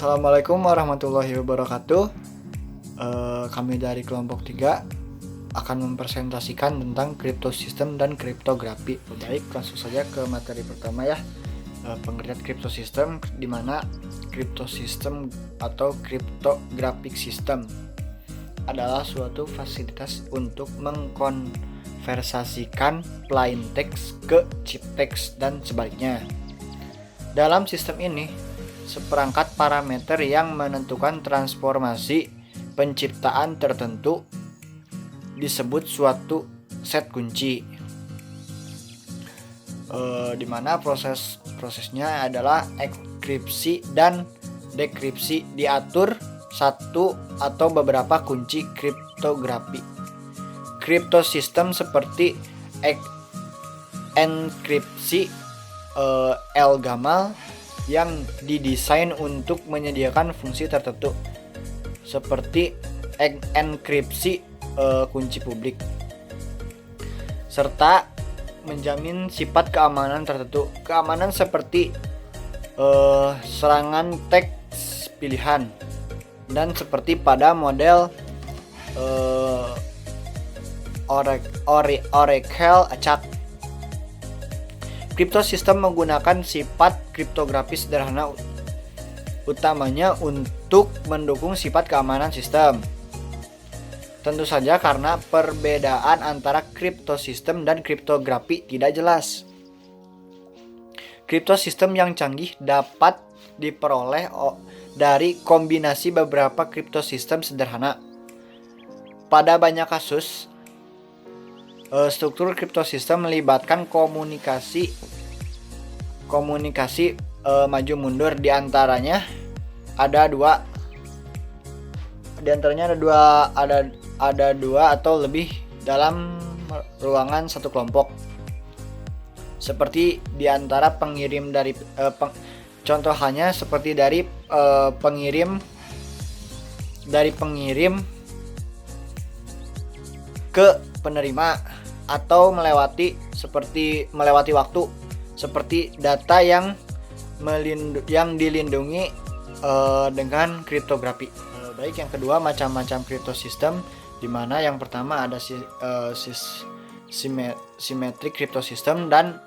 Assalamualaikum warahmatullahi wabarakatuh. Kami dari kelompok 3 akan mempresentasikan tentang kriptosistem dan kriptografi. Baik, langsung saja ke materi pertama ya. Pengertian kriptosistem, di mana kriptosistem atau cryptographic system adalah suatu fasilitas untuk mengkonversasikan plain text ke chip text dan sebaliknya. Dalam sistem ini, seperangkat parameter yang menentukan transformasi penciptaan tertentu disebut suatu set kunci, di mana prosesnya adalah enkripsi dan dekripsi diatur satu atau beberapa kunci kriptografi. Kriptosistem seperti enkripsi L-gamal yang didesain untuk menyediakan fungsi tertentu seperti enkripsi kunci publik, serta menjamin sifat keamanan tertentu. Keamanan seperti serangan teks pilihan dan seperti pada model Oracle attack. Kriptosistem menggunakan sifat kriptografis sederhana, utamanya untuk mendukung sifat keamanan sistem. Tentu saja karena perbedaan antara kriptosistem dan kriptografi tidak jelas. Kriptosistem yang canggih dapat diperoleh dari kombinasi beberapa kriptosistem sederhana. Pada banyak kasus, struktur kriptosistem melibatkan komunikasi maju mundur. Di antaranya ada dua atau lebih dalam ruangan satu kelompok. Seperti di antara pengirim dari contoh halnya seperti dari pengirim ke penerima, atau melewati waktu, seperti data yang dilindungi dengan kriptografi. Baik, yang kedua, macam-macam kriptosistem, di mana yang pertama ada symmetric kriptosistem dan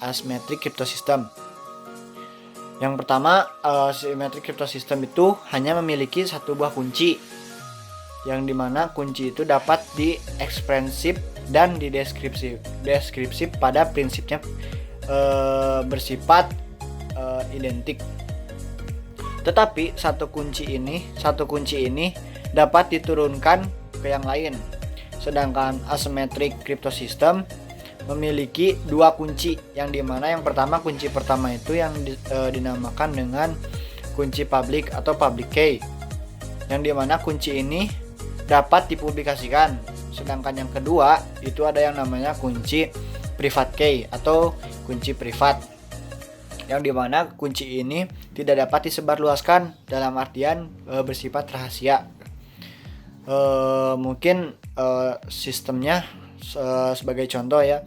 asymmetric kriptosistem. Yang pertama, symmetric kriptosistem itu hanya memiliki satu buah kunci, yang dimana kunci itu dapat dieksprensif dan dideskripsi pada prinsipnya bersifat identik. Tetapi satu kunci ini dapat diturunkan ke yang lain. Sedangkan asymmetric kriptosistem memiliki dua kunci, yang dimana yang pertama, kunci pertama itu yang dinamakan dengan kunci public atau public key, yang dimana kunci ini dapat dipublikasikan. Sedangkan yang kedua itu ada yang namanya kunci private key atau kunci privat, yang dimana kunci ini tidak dapat disebarluaskan, dalam artian bersifat rahasia. Mungkin sistemnya sebagai contoh ya,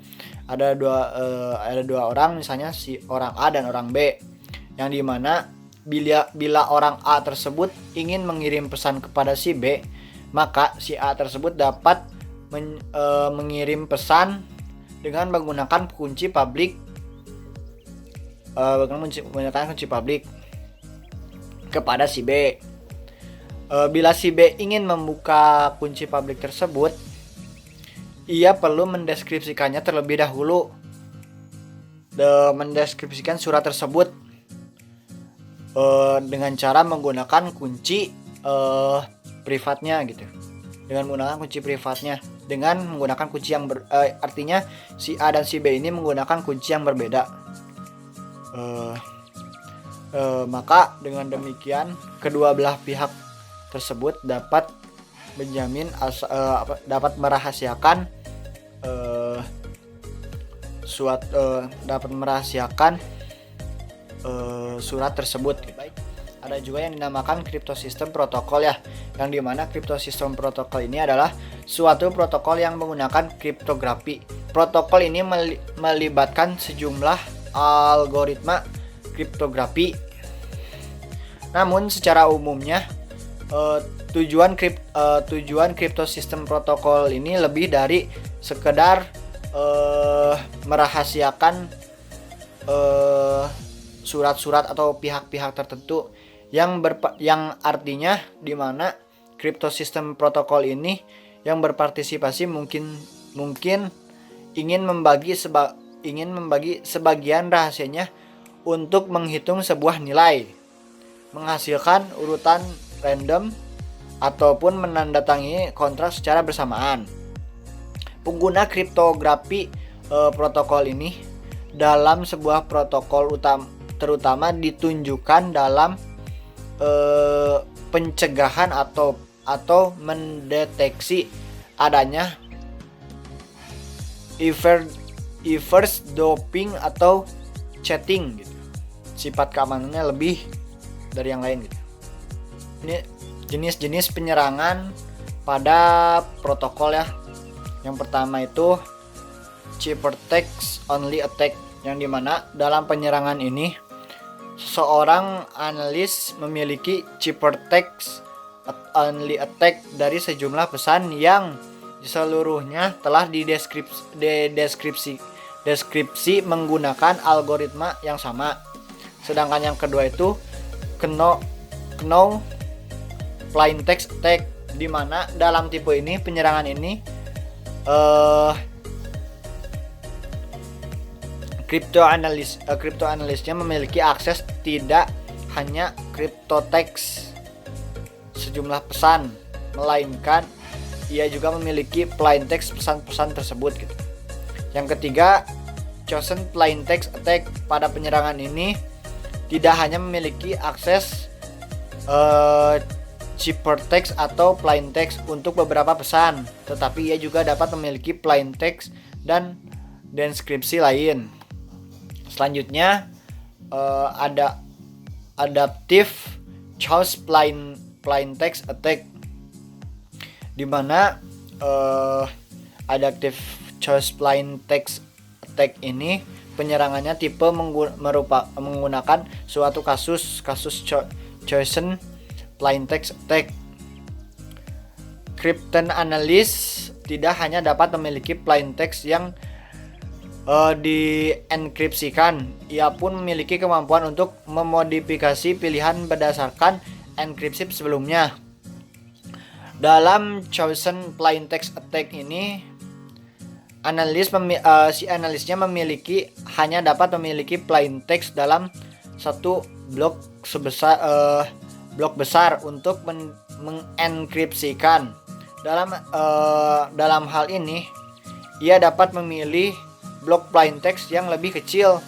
ada dua orang, misalnya si orang A dan orang B, yang dimana bila orang A tersebut ingin mengirim pesan kepada si B, maka si A tersebut dapat mengirim pesan dengan menggunakan kunci publik kepada si B. Bila si B ingin membuka kunci publik tersebut, ia perlu mendeskripsikannya terlebih dahulu, mendeskripsikan surat tersebut dengan cara menggunakan kunci privatnya gitu. Dengan menggunakan kunci yang artinya si A dan si B ini menggunakan kunci yang berbeda. Maka dengan demikian kedua belah pihak tersebut dapat merahasiakan surat tersebut. Baik. Ada juga yang dinamakan kriptosistem protokol ya, yang dimana kriptosistem protokol ini adalah suatu protokol yang menggunakan kriptografi. Protokol ini melibatkan sejumlah algoritma kriptografi Namun secara umumnya tujuan crypto system protokol ini lebih dari sekedar merahasiakan surat-surat atau pihak-pihak tertentu yang artinya di mana crypto system protokol ini yang berpartisipasi mungkin ingin membagi sebagian rahasianya untuk menghitung sebuah nilai, menghasilkan urutan random, ataupun menandatangani kontrak secara bersamaan. Pengguna kriptografi protokol ini dalam sebuah protokol terutama ditunjukkan dalam pencegahan atau mendeteksi adanya reverse doping atau chatting gitu. Sifat keamanannya lebih dari yang lain gitu. Ini jenis-jenis penyerangan pada protokol ya. Yang pertama itu ciphertext only attack, yang dimana dalam penyerangan ini seorang analis memiliki ciphertext only attack dari sejumlah pesan yang seluruhnya telah deskripsi menggunakan algoritma yang sama. Sedangkan yang kedua itu know plain text attack, di mana dalam tipe ini penyerangan ini crypto analisnya memiliki akses tidak hanya crypto text sejumlah pesan, melainkan ia juga memiliki plain text pesan-pesan tersebut gitu. Yang ketiga, chosen plain text attack. Pada penyerangan ini tidak hanya memiliki akses ciphertext atau plain text untuk beberapa pesan, tetapi ia juga dapat memiliki plain text dan deskripsi lain. Selanjutnya ada adaptive choose plain text attack, di mana adaptive choose plain text attack ini penyerangannya tipe menggunakan suatu kasus chosen plain text attack. Cryptanalyst tidak hanya dapat memiliki plain text yang dienkripsikan, ia pun memiliki kemampuan untuk memodifikasi pilihan berdasarkan enkripsi sebelumnya. Dalam chosen plain text attack ini, analisnya hanya dapat memiliki plain text dalam satu blok besar untuk mengenkripsikan. Dalam hal ini, ia dapat memilih blok plain text yang lebih kecil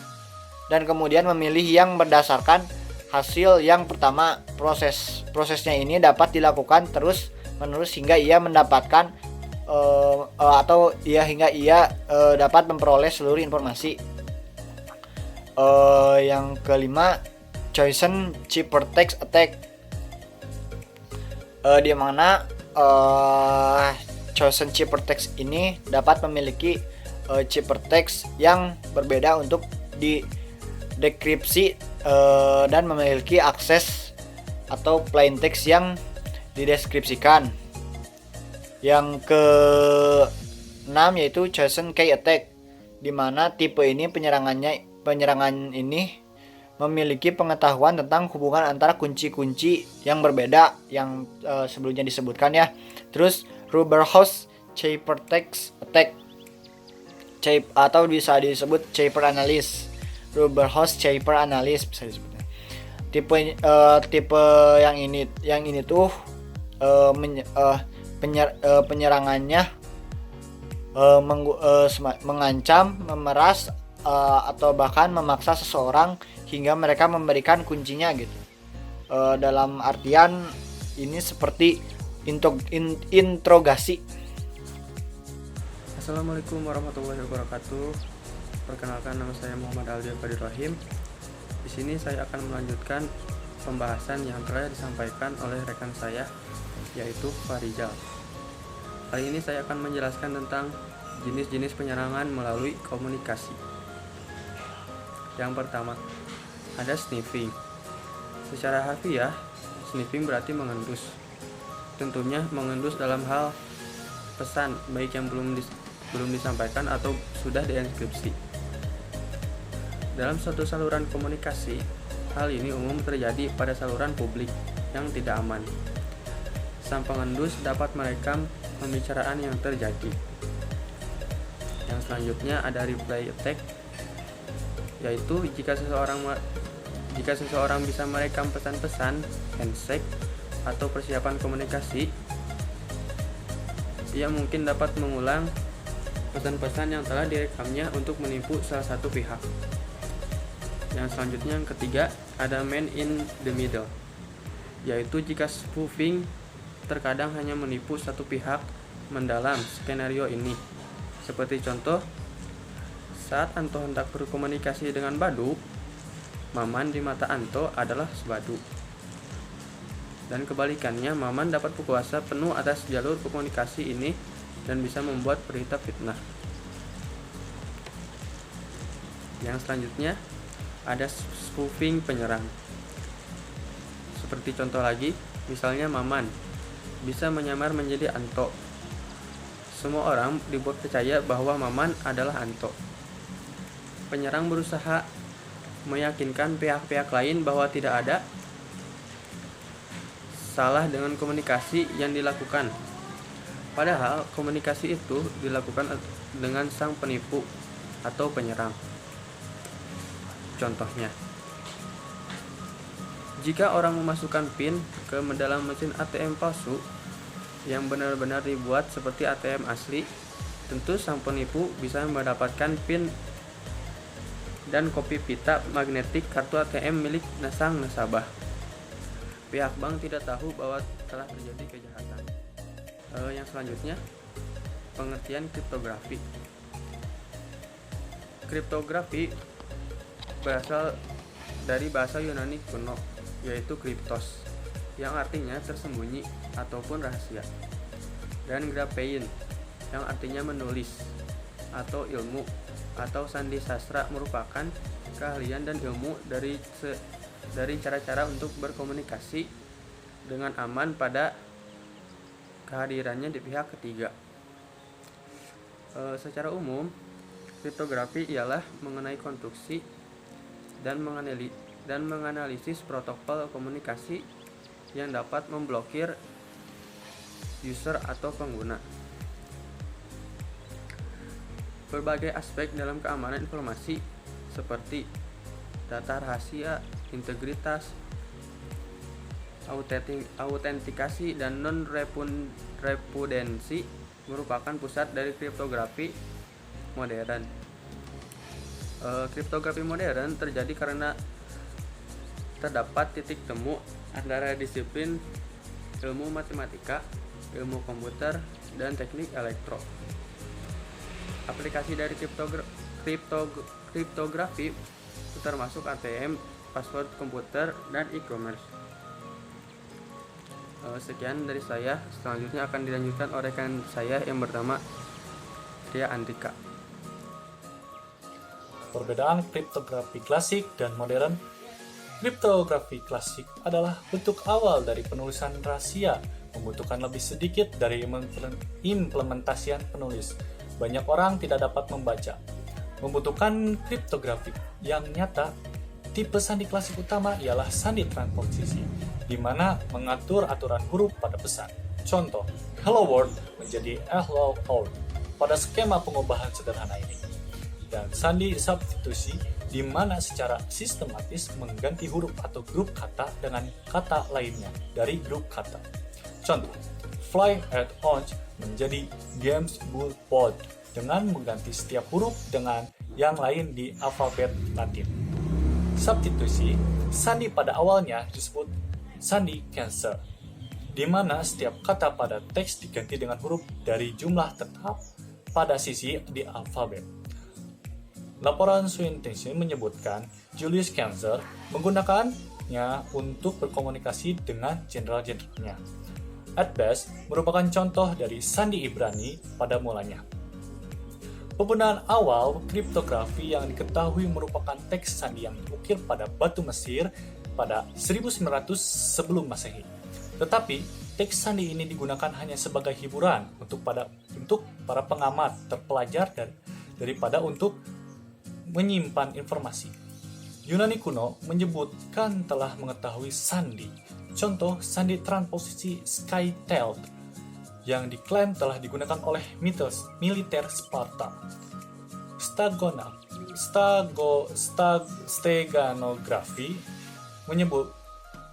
dan kemudian memilih yang berdasarkan hasil yang pertama. Prosesnya ini dapat dilakukan terus menerus hingga ia mendapatkan hingga ia dapat memperoleh seluruh informasi. Yang kelima, chosen ciphertext attack, di mana chosen ciphertext ini dapat memiliki ciphertext yang berbeda untuk didekripsi dan memiliki akses atau plain text yang dideskripsikan. Yang ke-6 yaitu chosen key attack, di mana tipe ini penyerangan ini memiliki pengetahuan tentang hubungan antara kunci-kunci yang berbeda yang sebelumnya disebutkan ya. Terus rubber hose ciphertext attack, atau bisa disebut cipher analyst. Rubber hose cipher analyst bisa disebutnya. Tipe yang ini tuh penyerangannya mengancam, memeras atau bahkan memaksa seseorang hingga mereka memberikan kuncinya gitu. Dalam artian ini seperti interogasi. Assalamualaikum warahmatullahi wabarakatuh. Perkenalkan, nama saya Muhammad Aldi Fadir Rahim. Di sini saya akan melanjutkan pembahasan yang telah disampaikan oleh rekan saya, yaitu Farijal. Kali ini saya akan menjelaskan tentang jenis-jenis penyerangan melalui komunikasi. Yang pertama, ada sniffing. Secara harfiah, sniffing berarti mengendus. Tentunya mengendus dalam hal pesan, baik yang belum disampaikan atau sudah dienkripsi. Dalam suatu saluran komunikasi, hal ini umum terjadi pada saluran publik yang tidak aman. Sang pengendus dapat merekam pembicaraan yang terjadi. Yang selanjutnya ada replay attack, yaitu jika seseorang bisa merekam pesan-pesan, handshake, atau persiapan komunikasi, ia mungkin dapat mengulang pesan-pesan yang telah direkamnya untuk menipu salah satu pihak. Yang selanjutnya yang ketiga ada man in the middle, yaitu jika spoofing terkadang hanya menipu satu pihak mendalam skenario ini. Seperti contoh, saat Anto hendak berkomunikasi dengan Badu, Maman di mata Anto adalah Badu. Dan kebalikannya, Maman dapat berkuasa penuh atas jalur komunikasi ini dan bisa membuat berita fitnah. Yang selanjutnya ada spoofing penyerang. Seperti contoh lagi, misalnya Maman bisa menyamar menjadi Anto. Semua orang dibuat percaya bahwa Maman adalah Anto. Penyerang berusaha meyakinkan pihak-pihak lain bahwa tidak ada salah dengan komunikasi yang dilakukan. Padahal komunikasi itu dilakukan dengan sang penipu atau penyerang. Contohnya, jika orang memasukkan PIN ke dalam mesin ATM palsu yang benar-benar dibuat seperti ATM asli, tentu sang penipu bisa mendapatkan PIN dan kopi pita magnetik kartu ATM milik sang nasabah. Pihak bank tidak tahu bahwa telah terjadi kejahatan. Yang selanjutnya, pengertian kriptografi. Kriptografi berasal dari bahasa Yunani kuno, yaitu kriptos, yang artinya tersembunyi ataupun rahasia, dan graphein, yang artinya menulis atau ilmu atau sandi sastra, merupakan keahlian dan ilmu dari cara-cara untuk berkomunikasi dengan aman pada kehadirannya di pihak ketiga. Secara umum, kriptografi ialah mengenai konstruksi dan menganalisis protokol komunikasi yang dapat memblokir user atau pengguna. Berbagai aspek dalam keamanan informasi seperti data rahasia, integritas, autentikasi, dan non-repudensi merupakan pusat dari kriptografi modern. Kriptografi modern terjadi karena terdapat titik temu antara disiplin ilmu matematika, ilmu komputer, dan teknik elektro. Aplikasi dari kriptografi termasuk ATM, password komputer, dan e-commerce. Sekian dari saya. Selanjutnya akan dilanjutkan oleh rekan saya yang bernama Ria Andika. Perbedaan kriptografi klasik dan modern. Kriptografi klasik adalah bentuk awal dari penulisan rahasia, membutuhkan lebih sedikit dari implementasian penulis. Banyak orang tidak dapat membaca. Membutuhkan kriptografi yang nyata. Tipe sandi klasik utama ialah sandi transposisi, di mana mengatur aturan huruf pada pesan. Contoh, hello world menjadi hello world pada skema pengubahan sederhana ini. Dan sandi substitusi, di mana secara sistematis mengganti huruf atau grup kata dengan kata lainnya dari grup kata. Contoh, fly at orange menjadi games bull pod dengan mengganti setiap huruf dengan yang lain di alfabet Latin. Substitusi, sandi pada awalnya disebut sandi Cancer, di mana setiap kata pada teks diganti dengan huruf dari jumlah tetap pada sisi di alfabet. Laporan Swinton menyebutkan Julius Caesar menggunakannya untuk berkomunikasi dengan jenderal-jenderalnya. At best merupakan contoh dari sandi Ibrani pada mulanya. Penggunaan awal kriptografi yang diketahui merupakan teks sandi yang diukir pada batu Mesir pada 1900 sebelum Masehi. Tetapi, teks sandi ini digunakan hanya sebagai hiburan untuk para pengamat terpelajar daripada untuk menyimpan informasi. Yunani kuno menyebutkan telah mengetahui sandi. Contoh, sandi transposisi Skytelt yang diklaim telah digunakan oleh militer Sparta. Steganografi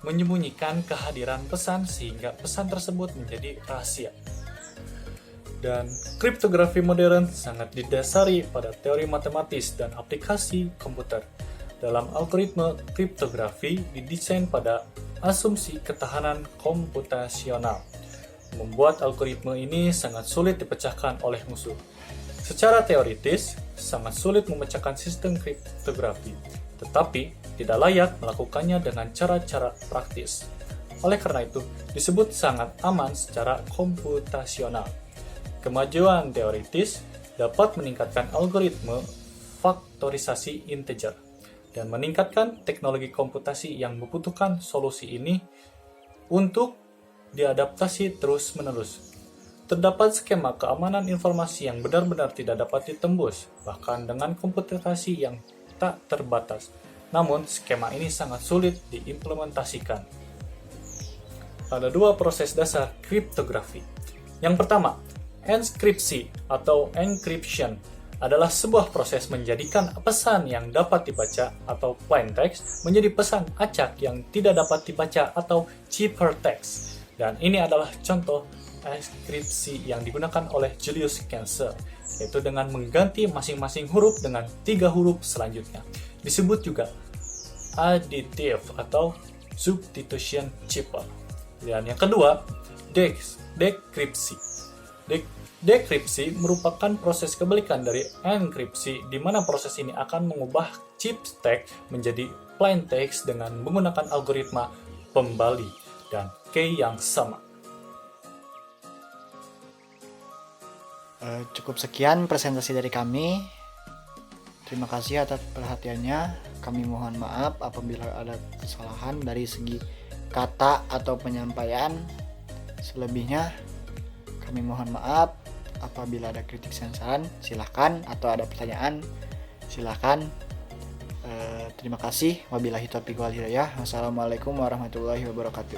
menyembunyikan kehadiran pesan sehingga pesan tersebut menjadi rahasia. Dan kriptografi modern sangat didasari pada teori matematis dan aplikasi komputer. Dalam algoritma kriptografi didesain pada asumsi ketahanan komputasional, membuat algoritma ini sangat sulit dipecahkan oleh musuh. Secara teoritis, sangat sulit memecahkan sistem kriptografi, tetapi tidak layak melakukannya dengan cara-cara praktis. Oleh karena itu, disebut sangat aman secara komputasional. Kemajuan teoritis dapat meningkatkan algoritma faktorisasi integer dan meningkatkan teknologi komputasi yang membutuhkan solusi ini untuk diadaptasi terus-menerus. Terdapat skema keamanan informasi yang benar-benar tidak dapat ditembus, bahkan dengan komputasi yang tak terbatas. Namun, skema ini sangat sulit diimplementasikan. Ada dua proses dasar kriptografi. Yang pertama, enskripsi atau encryption adalah sebuah proses menjadikan pesan yang dapat dibaca atau plain text menjadi pesan acak yang tidak dapat dibaca atau ciphertext. Dan ini adalah contoh enskripsi yang digunakan oleh Julius Caesar, yaitu dengan mengganti masing-masing huruf dengan 3 huruf selanjutnya. Disebut juga additive atau substitution cipher. Dan yang kedua, dekripsi. Dekripsi merupakan proses kebalikan dari enkripsi, di mana proses ini akan mengubah chip text menjadi plain text dengan menggunakan algoritma pembali dan key yang sama. Cukup sekian presentasi dari kami. Terima kasih atas perhatiannya. Kami mohon maaf apabila ada kesalahan dari segi kata atau penyampaian. Selebihnya kami mohon maaf. Apabila ada kritik dan saran, silahkan, atau ada pertanyaan, silahkan. Terima kasih. Wabillahi taufiq wal hidayah. Wassalamualaikum warahmatullahi wabarakatuh.